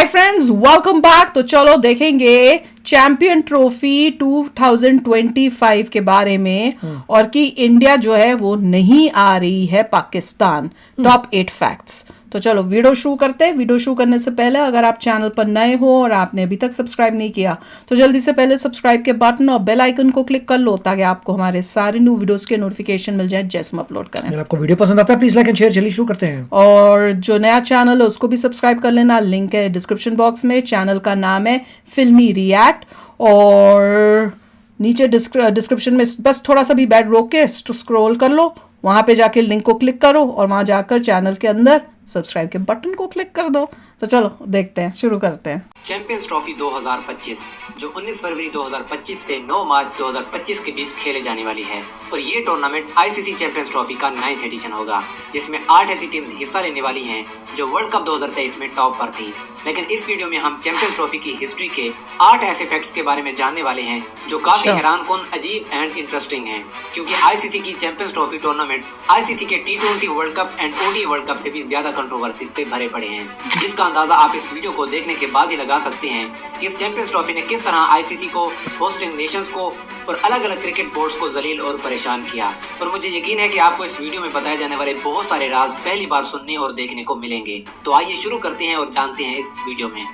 Friends, welcome back. तो चलो देखेंगे चैंपियन ट्रॉफी 2025 के बारे में और कि इंडिया जो है वो नहीं आ रही है पाकिस्तान। Top 8 facts. तो चलो वीडियो शुरू करते हैं। वीडियो शुरू करने से पहले अगर आप चैनल पर नए हो और आपने अभी तक सब्सक्राइब नहीं किया तो जल्दी से पहले सब्सक्राइब के बटन और बेल आइकन को क्लिक कर लो ताकि आपको हमारे सारे न्यू वीडियोस के नोटिफिकेशन मिल जाए जैसे हम अपलोड करें। अगर आपको वीडियो पसंद आता है प्लीज लाइक एंड शेयर। चलिए शुरू करते हैं। और जो नया चैनल है उसको भी सब्सक्राइब कर लेना, लिंक है डिस्क्रिप्शन बॉक्स में। चैनल का नाम है फिल्मी रिएक्ट और नीचे डिस्क्रिप्शन में बस थोड़ा सा भी बैड रोक के स्क्रॉल कर लो, वहां पे जाके लिंक को क्लिक करो और वहां जाकर चैनल के अंदर सब्सक्राइब के बटन को क्लिक कर दो। तो चलो देखते हैं, शुरू करते हैं। चैंपियंस ट्रॉफी 2025 जो 19 फरवरी 2025 से 9 मार्च 2025 के बीच खेले जाने वाली है और ये टूर्नामेंट आईसीसी चैंपियंस ट्रॉफी का 9th एडिशन होगा जिसमें 8 ऐसी टीम्स हिस्सा लेने वाली हैं जो वर्ल्ड कप 2023 में टॉप पर थी। लेकिन इस वीडियो में हम चैंपियंस ट्रॉफी की हिस्ट्री के 8 ऐसे फैक्ट्स के बारे में जानने वाले हैं जो काफी हैरानकुन, अजीब एंड इंटरेस्टिंग हैं, क्योंकि आईसीसी की चैंपियंस ट्रॉफी टूर्नामेंट आईसीसी के T20 world cup and ODI world cup से भी ज्यादा कंट्रोवर्सी से भरे पड़े हैं, जिसका अंदाजा आप इस वीडियो को देखने के बाद ही लगा सकते हैं कि इस चैंपियंस ट्रॉफी ने किस तरह आईसीसी को, होस्टिंग नेशंस को और अलग अलग क्रिकेट बोर्ड्स को जलील और परेशान किया। और मुझे यकीन है कि आपको इस वीडियो में बताए जाने वाले बहुत सारे राज पहली बार सुनने और देखने को मिलेंगे। तो आइए शुरू करते हैं और जानते हैं इस वीडियो में।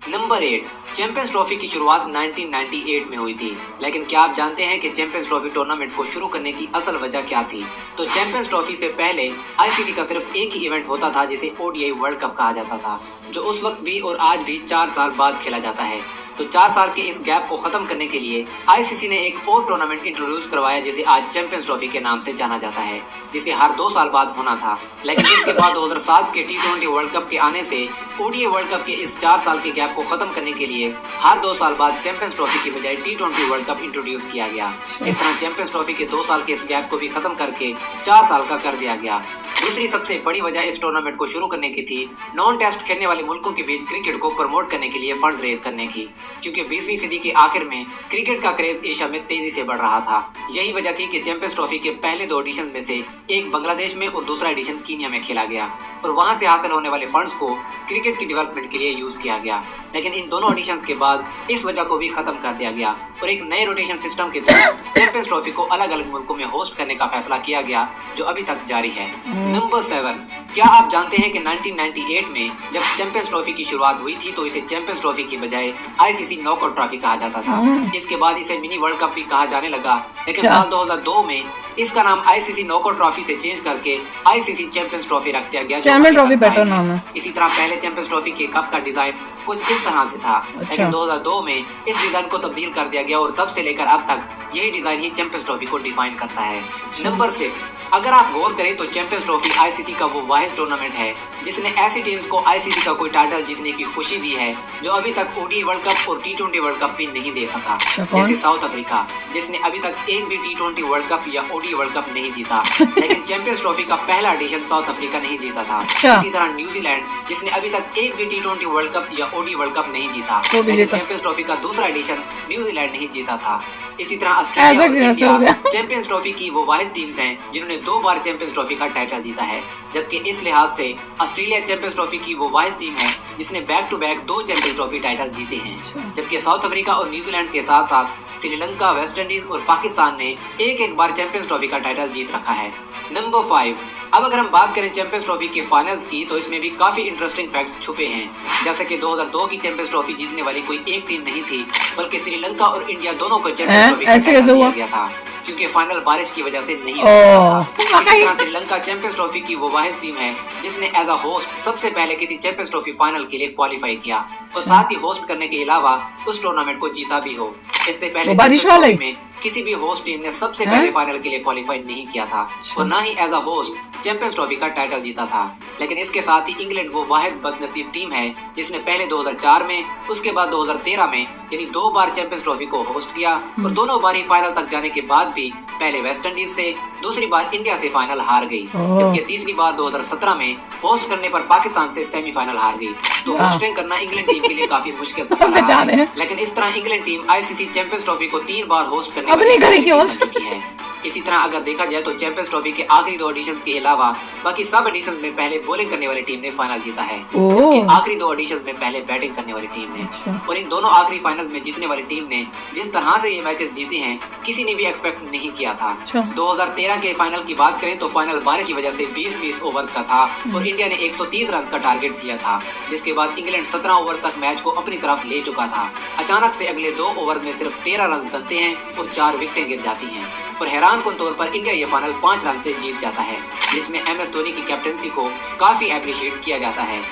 नंबर 8, चैंपियंस ट्रॉफी की शुरुआत 1998 में हुई थी। लेकिन क्या आप जानते हैं कि चैंपियंस ट्रॉफी टूर्नामेंट को शुरू करने की असल वजह क्या थी? तो चैंपियंस ट्रॉफी से पहले आईसीसी का सिर्फ एक ही इवेंट होता था जिसे ओडीआई वर्ल्ड कप कहा जाता था, जो उस वक्त भी और आज भी 4 साल बाद खेला जाता है। तो 4 साल के इस गैप को खत्म करने के लिए आईसीसी ने एक और टूर्नामेंट इंट्रोड्यूस करवाया जिसे आज चैंपियंस ट्रॉफी के नाम से जाना जाता है, जिसे हर 2 साल बाद होना था। लेकिन इसके बाद 2007 के T20 वर्ल्ड कप के आने से ओडीआई वर्ल्ड कप के इस 4 साल के गैप को खत्म करने के लिए हर 2 साल बाद चैंपियंस ट्रॉफी की बजाय T20 वर्ल्ड कप इंट्रोड्यूस किया गया। इस तरह चैंपियंस ट्रॉफी के 2 साल के इस गैप को भी खत्म करके 4 साल का कर दिया गया। दूसरी सबसे बड़ी वजह इस टूर्नामेंट को शुरू करने की थी नॉन टेस्ट खेलने वाले मुल्कों के बीच क्रिकेट को प्रमोट करने के लिए फंड्स रेज करने की, क्योंकि 20वीं सदी के आखिर में क्रिकेट का क्रेज एशिया में तेजी से बढ़ रहा था। यही वजह थी कि चैंपियंस ट्रॉफी के पहले 2 एडिशन में से एक बांग्लादेश में और दूसरा एडिशन कीनिया में खेला गया और वहां से हासिल होने वाले फंड्स को क्रिकेट की डेवलपमेंट के लिए यूज किया गया। लेकिन इन दोनों एडिशंस के बाद इस वजह को भी खत्म कर दिया गया और एक नए रोटेशन सिस्टम के तहत चैंपियंस ट्रॉफी को अलग अलग मुल्कों में होस्ट करने का फैसला किया गया, जो अभी तक जारी है। नंबर 7, क्या आप जानते हैं कि 1998 में जब चैंपियंस ट्रॉफी की शुरुआत हुई थी तो इसे चैंपियंस ट्रॉफी की बजाय आईसीसी नॉकआउट ट्रॉफी कहा जाता था। इसके बाद इसे मिनी वर्ल्ड कप भी कहा जाने लगा, लेकिन साल 2002 में इसका नाम आईसीसी नॉकआउट ट्रॉफी से चेंज करके आईसीसी चैंपियंस ट्रॉफी रख दिया गया। चैंपियन ट्रॉफी बेटर नाम है। इसी तरह पहले चैंपियंस ट्रॉफी के कप का डिजाइन कुछ इस तरह से था, लेकिन 2002 में इस डिजाइन को तब्दील कर दिया गया और तब से लेकर अब तक यही डिजाइन ही चैंपियंस ट्रॉफी को डिफाइन करता है। नंबर 6, अगर आप गौर करें तो चैंपियंस ट्रॉफी आईसीसी का वो वाहिद टूर्नामेंट है जिसने ऐसी टीम्स को आईसीसी का कोई टाइटल जीतने की खुशी दी है जो अभी तक ओडीआई वर्ल्ड कप और T20 वर्ल्ड कप भी नहीं दे सका, जैसे साउथ अफ्रीका, जिसने अभी तक एक भी T20 वर्ल्ड कप या ओडीआई वर्ल्ड कप नहीं जीता, लेकिन चैंपियंस ट्रॉफी का पहला एडिशन साउथ अफ्रीका नहीं जीता था। इसी तरह न्यूजीलैंड, जिसने अभी तक एक भी T20 वर्ल्ड कप या ओडीआई वर्ल्ड कप नहीं जीता, लेकिन चैंपियंस ट्रॉफी का दूसरा एडिशन न्यूजीलैंड नहीं जीता था। इसी तरह ऑस्ट्रेलिया और इंडिया चैंपियंस ट्रॉफी की वो वाहिद टीम्स हैं जिन्होंने 2 बार चैंपियंस ट्रॉफी का टाइटल जीता है, जबकि इस लिहाज से ऑस्ट्रेलिया चैंपियंस ट्रॉफी की वो वाहिद टीम है जिसने back to back 2 champions trophy title जीते हैं, जबकि साउथ अफ्रीका और न्यूजीलैंड के साथ साथ श्रीलंका, वेस्ट इंडीज और पाकिस्तान ने एक बार चैंपियंस ट्रॉफी का टाइटल जीत रखा है। नंबर 5, अब अगर हम बात करें चैंपियंस ट्रॉफी के फाइनल्स की तो इसमें भी काफी इंटरेस्टिंग फैक्ट्स छुपे हैं, जैसे कि 2002 की चैंपियंस ट्रॉफी जीतने वाली कोई एक टीम नहीं थी, बल्कि श्रीलंका और इंडिया दोनों को चैंपियंस ट्रॉफी का टाइटल दिया गया था, क्योंकि फाइनल बारिश की वजह से नहीं हो सका था। इसी तरह श्रीलंका चैंपियंस ट्रॉफी की वो वाहिद टीम है जिसने एज अ होस्ट सबसे पहले किसी चैंपियंस ट्रॉफी फाइनल के लिए क्वालिफाई किया और साथ ही होस्ट करने के अलावा उस टूर्नामेंट को जीता भी हो। इससे पहले बारिश में किसी भी होस्ट टीम ने सबसे पहले फाइनल के लिए क्वालिफाई नहीं किया था और ना ही as a host Champions Trophy का टाइटल जीता था। लेकिन इसके साथ ही इंग्लैंड वो वाहिद बदनसीब टीम है जिसने पहले 2004 में, उसके बाद 2013 में यानी 2 बार चैंपियंस ट्रॉफी को होस्ट किया और दोनों बार ही फाइनल तक जाने के बाद भी पहले वेस्ट इंडीज से, दूसरी बार इंडिया से फाइनल हार गई, जबकि तीसरी बार 2017 में होस्ट करने पर पाकिस्तान से सेमीफाइनल हार गई। तो होस्टिंग करना इंग्लैंड टीम के लिए काफी मुश्किल सफर रहा है। लेकिन इस तरह England team ICC champions trophy को 3 बार होस्ट करने वाली है। इसी तरह अगर देखा जाए तो चैंपियंस ट्रॉफी के आखिरी 2 एडिशंस के अलावा बाकी सब एडिशंस में पहले बॉलिंग करने वाली टीम ने फाइनल जीता है, जबकि आखिरी 2 एडिशंस में पहले बैटिंग करने वाली टीम ने। और इन दोनों आखिरी फाइनल्स में जीतने वाली टीम ने जिस तरह से ये मैचेस जीते हैं किसी ने भी एक्सपेक्ट नहीं किया था। 2013 के फाइनल की बात करें तो फाइनल बारिश की वजह से 20-20 ओवर्स का था और इंडिया ने 130 रन का टारगेट दिया था, जिसके बाद इंग्लैंड 17 ओवर तक मैच को अपनी तरफ ले चुका था। अचानक से अगले 2 ओवर में सिर्फ 13 रन बनते हैं और 4 विकेटें गिर जाती हैं और हैरानकुन तौर पर इंडिया ये फाइनल 5 रन से जीत जाता है, जिसमें MS धोनी की कैप्टनसी को काफी अप्रिशिएट किया जाता है।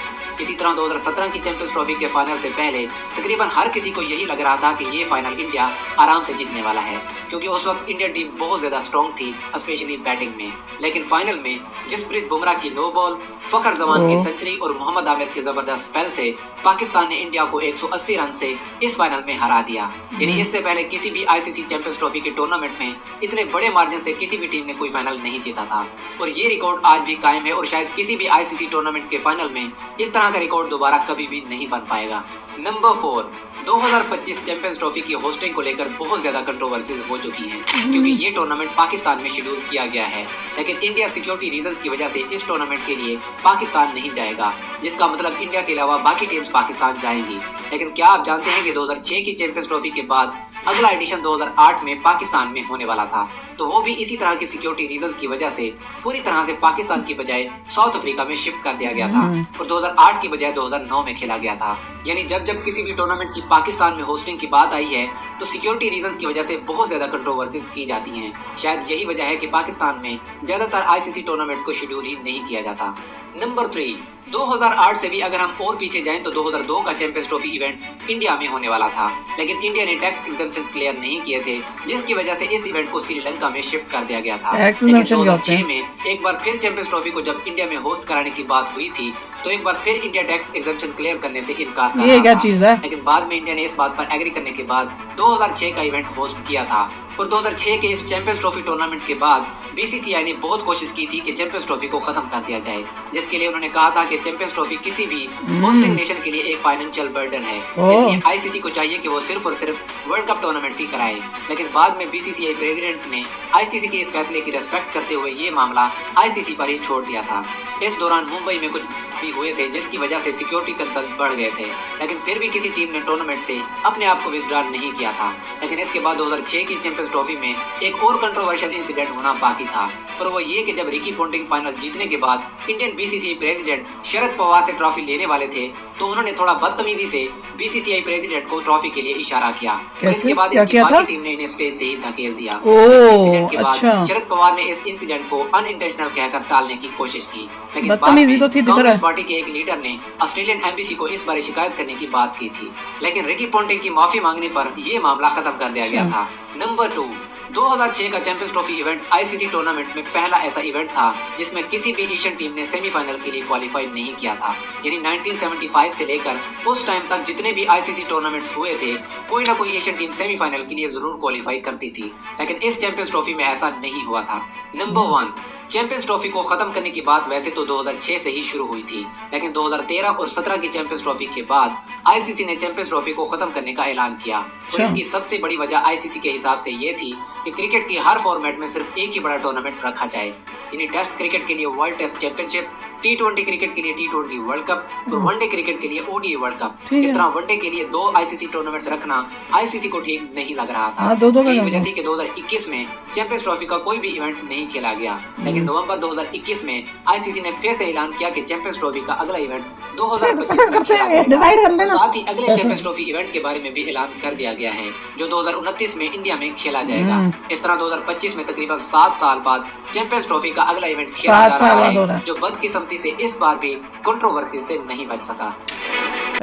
इसी तरह 2017 की चैंपियंस ट्रॉफी के फाइनल से पहले तकरीबन हर किसी को यही लग रहा था कि ये फाइनल इंडिया आराम से जीतने वाला है, क्योंकि उस वक्त इंडियन टीम बहुत ज्यादा स्ट्रॉन्ग थी, स्पेशली बैटिंग में। लेकिन फाइनल में जसप्रीत बुमराह की नो बॉल, फखर जमान की सेंचुरी और मोहम्मद आमिर की जबरदस्त स्पेल से पाकिस्तान ने इंडिया को 180 रन से इस फाइनल में हरा दिया। यानी इससे पहले किसी भी आईसीसी चैंपियंस ट्रॉफी के टूर्नामेंट में इतने बड़े मार्जिन से किसी भी टीम ने कोई फाइनल नहीं जीता था और ये रिकॉर्ड आज भी कायम है और शायद किसी भी आईसीसी टूर्नामेंट के फाइनल में इस तरह का रिकॉर्ड दोबारा कभी भी नहीं बन पाएगा। नंबर 4, 2025 चैंपियंस ट्रॉफी की होस्टिंग को लेकर बहुत ज्यादा कंट्रोवर्सी हो चुकी है, क्योंकि ये टूर्नामेंट पाकिस्तान में शेड्यूल किया गया है, लेकिन इंडिया सिक्योरिटी रीजंस की वजह से इस टूर्नामेंट के लिए पाकिस्तान नहीं जाएगा, जिसका मतलब इंडिया के अलावा बाकी टीम्स पाकिस्तान जाएंगी। लेकिन क्या आप जानते हैं कि 2006 की चैंपियंस ट्रॉफी के बाद अगला एडिशन 2008 में पाकिस्तान में होने वाला था, तो वो भी इसी तरह की सिक्योरिटी रीजंस की वजह से पूरी तरह से पाकिस्तान की बजाय साउथ अफ्रीका में शिफ्ट कर दिया गया था और 2008 की बजाय 2009 में खेला गया था। यानी जब जब किसी भी टूर्नामेंट की पाकिस्तान में होस्टिंग की बात आई है तो सिक्योरिटी रीजंस की वजह से बहुत ज्यादा कंट्रोवर्सीज की जाती हैं। शायद यही वजह है कि पाकिस्तान में ज्यादातर आईसीसी टूर्नामेंट्स को शेड्यूल ही नहीं किया जाता। नंबर 3, 2008 से भी अगर हम और पीछे जाएं तो 2002 का चैंपियंस ट्रॉफी इवेंट इंडिया में होने वाला था, लेकिन इंडिया ने टैक्स एग्जम्पशंस क्लियर नहीं किए थे, जिसकी वजह से इस इवेंट को श्रीलंका में शिफ्ट कर दिया गया था। लेकिन 2006 में एक बार फिर चैंपियंस ट्रॉफी को जब इंडिया में होस्ट कराने की बात हुई थी तो एक बार फिर इंडिया टैक्स एग्जम्पशन क्लियर करने से इनकार कर रहा था। चीज है? लेकिन बाद में इंडिया ने इस बात पर एग्री करने के बाद 2006 का इवेंट होस्ट किया था और 2006 के इस चैंपियंस ट्रॉफी टूर्नामेंट के बाद बीसीसीआई ने बहुत कोशिश की थी कि चैंपियंस ट्रॉफी को खत्म कर दिया जाए, जिसके लिए उन्होंने कहा था कि चैंपियंस ट्रॉफी किसी भी होस्टिंग नेशन के लिए एक फाइनेंशियल बर्डन है, इसलिए आईसीसी को चाहिए कि वो सिर्फ और सिर्फ वर्ल्ड कप टूर्नामेंट्स ही कराए। लेकिन बाद में बीसीसीआई प्रेसिडेंट ने आईसीसी के इस फैसले की रिस्पेक्ट करते हुए ये मामला आईसीसी पर ही छोड़ दिया था। इस दौरान मुंबई में कुछ भी हुए थे जिसकी वजह से सिक्योरिटी कंसर्न बढ़ गए थे, लेकिन फिर भी किसी टीम ने टूर्नामेंट से अपने आप को विथड्रॉ नहीं किया था। लेकिन इसके बाद 2006 की चैंपियंस ट्रॉफी में एक और कंट्रोवर्शियल इंसिडेंट होना बाकी था और वो ये कि जब रिकी पोंटिंग फाइनल जीतने के बाद Indian BCCI president Sharad Pawar से ट्रॉफी लेने वाले थे तो उन्होंने थोड़ा बदतमीजी से बीसीसीआई प्रेसिडेंट को ट्रॉफी के लिए इशारा किया। इसके बाद इनकी बाकी टीम ने इन्हें स्पेस से ही धकेल दिया। इंसिडेंट के बाद शरद पवार ने इस इंसिडेंट को अनइंटेंशनल कहकर टालने की कोशिश की, लेकिन कांग्रेस पार्टी के एक लीडर ने ऑस्ट्रेलियन एम्बेसी को इस बारे शिकायत करने की बात की थी, लेकिन रिकी पोंटिंग की माफी मांगने पर यह मामला खत्म कर दिया गया था। नंबर 2, 2006 का champions trophy event ICC tournament में पहला ऐसा इवेंट था जिसमें किसी भी एशियन टीम ने सेमीफाइनल के लिए क्वालिफाई नहीं किया था। यानी 1975 से लेकर उस टाइम तक जितने भी आईसीसी टूर्नामेंट्स हुए थे कोई ना कोई एशियन टीम सेमीफाइनल के लिए जरूर क्वालिफाई करती थी, लेकिन इस चैंपियंस ट्रॉफी में ऐसा नहीं हुआ था। नंबर 1, चैंपियंस ट्रॉफी को खत्म करने की बात वैसे तो 2006 से ही शुरू हुई थी, लेकिन 2013 और 17 की चैंपियंस ट्रॉफी के बाद आईसीसी ने चैंपियंस ट्रॉफी को खत्म करने का ऐलान किया और इसकी सबसे बड़ी वजह आईसीसी के हिसाब से ये थी कि क्रिकेट की हर फॉर्मेट में सिर्फ एक ही बड़ा टूर्नामेंट रखा जाए। यानी टेस्ट क्रिकेट के लिए world test championship, T20 cricket के लिए T20 वर्ल्ड कप और वनडे क्रिकेट के लिए ODI वर्ल्ड कप। इस तरह वनडे के लिए 2 आईसीसी टूर्नामेंट्स रखना आईसीसी को ठीक नहीं लग रहा था। यही वजह थी कि 2021 में चैंपियंस ट्रॉफी का कोई भी इवेंट नहीं खेला गया, लेकिन नवंबर 2021 में आईसीसी ने फिर से ऐलान किया कि चैंपियंस ट्रॉफी का अगला इवेंट 2025 में खेला जाएगा। साथ ही अगले चैंपियंस ट्रॉफी इवेंट के बारे में भी ऐलान कर दिया गया है जो 2029 में इंडिया में खेला जाएगा। इस तरह 2025 में तकरीबन 7 साल बाद चैंपियंस ट्रॉफी का अगला इवेंट खेला जा रहा है जो बदकिस्मती से इस बार भी कंट्रोवर्सी से नहीं बच सका।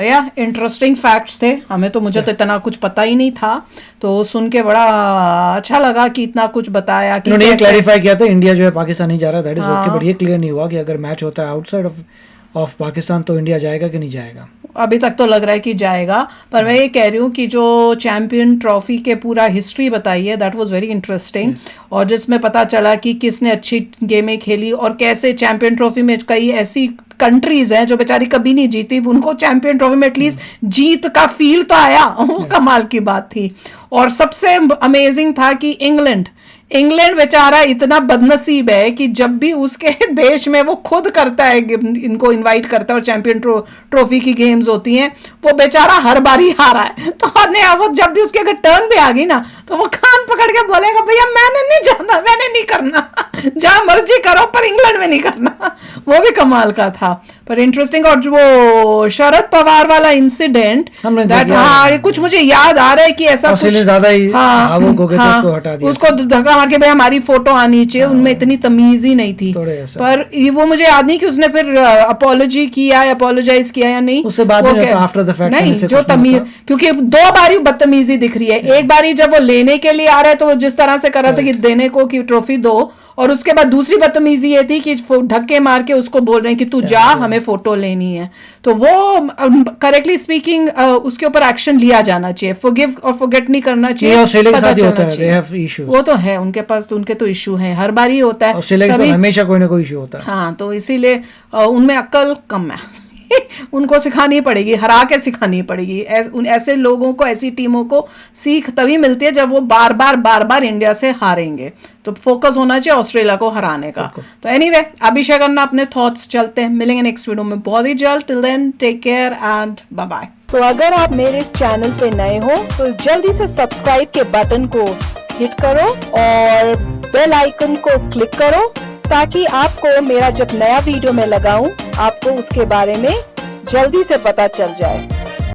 या इंटरेस्टिंग फैक्ट्स थे, हमें तो मुझे तो इतना कुछ पता ही नहीं था, तो सुन के बड़ा अच्छा लगा कि इतना कुछ बताया कि उन्होंने ये कैसे क्लैरिफाई किया था इंडिया जो है पाकिस्तान नहीं जा रहा, दैट इज ओके, बट ये क्लियर नहीं हुआ कि अगर मैच होता है आउटसाइड ऑफ पाकिस्तान तो इंडिया जाएगा कि नहीं जाएगा। अभी तक तो लग रहा है कि जाएगा, पर मैं ये कह रही हूँ कि जो चैंपियन ट्रॉफी के पूरा हिस्ट्री बताई है दैट वाज वेरी इंटरेस्टिंग, और जिसमें पता चला कि किसने अच्छी गेमें खेली और कैसे चैंपियन ट्रॉफी में कई ऐसी कंट्रीज हैं जो बेचारी कभी नहीं जीती, उनको चैंपियन ट्रॉफी में एटलीस्ट जीत का फील तो आया, वो कमाल की बात थी। और सबसे अमेजिंग था कि इंग्लैंड बेचारा इतना बदनसीब है कि जब भी उसके देश में वो खुद करता है, इनको इनवाइट करता है और चैंपियन ट्रॉफी की गेम्स होती हैं, वो बेचारा हर बार ही हारा है। तो वो जब भी उसके अगर टर्न भी आ गई ना तो वो कान पकड़ के बोलेगा भैया मैंने नहीं जाना, मैंने नहीं करना, जहां मर्जी करो पर इंग्लैंड में नहीं करना। वो भी कमाल का था, पर इंटरेस्टिंग। और जो वो शरद पवार वाला इंसिडेंट, हाँ कुछ मुझे याद आ रहा है कि ऐसा कुछ ज्यादा ही भावुक हो गए थे, उसको हटा दिया, उसको धक्का मार के भाई हमारी फोटो आनी चाहिए, उनमें इतनी तमीज ही नहीं थी। पर वो मुझे याद नहीं कि उसने फिर अपोलोजाइज किया या नहीं, उससे बाद में आफ्टर द फैक्ट नहीं जो तमीज, क्योंकि 2 बारी बदतमीजी दिख रही है। एक बारी जब वो लेने के लिए आ रहा है तो वो जिस तरह से कर रहा था कि देने को कि ट्रॉफी दो, और उसके बाद दूसरी बदतमीजी ये थी कि धक्के मार के उसको बोल रहे हैं कि तू जा, हमें फोटो लेनी है। तो वो करेक्टली स्पीकिंग उसके ऊपर एक्शन लिया जाना चाहिए, फॉरगिव और फॉरगेट नहीं करना चाहिए। ऑस्ट्रेलिया के साथ ही होता है, they have issues। वो तो है उनके पास, तो उनके तो इशू है, हर बार ही होता है, ऑस्ट्रेलिया के साथ हमेशा कोई ना कोई इशू होता है। हाँ, तो इसीलिए उनमें अक्ल कम है। उनको सिखानी पड़ेगी, हरा के सिखानी पड़ेगी। ऐसे लोगों को, ऐसी टीमों को सीख तभी मिलती है जब वो बार बार इंडिया से हारेंगे। तो फोकस होना चाहिए ऑस्ट्रेलिया को हराने का। तो एनीवे, अभी शेयर करना अपने थॉट्स, चलते हैं, मिलेंगे नेक्स्ट वीडियो में बहुत ही जल्द। Till then take care and bye bye. तो अगर आप मेरे इस चैनल पे नए हो तो जल्दी से सब्सक्राइब के बटन को हिट करो और बेल आइकन को क्लिक करो, ताकि आपको मेरा जब नया वीडियो मैं लगाऊं आपको उसके बारे में जल्दी से पता चल जाए।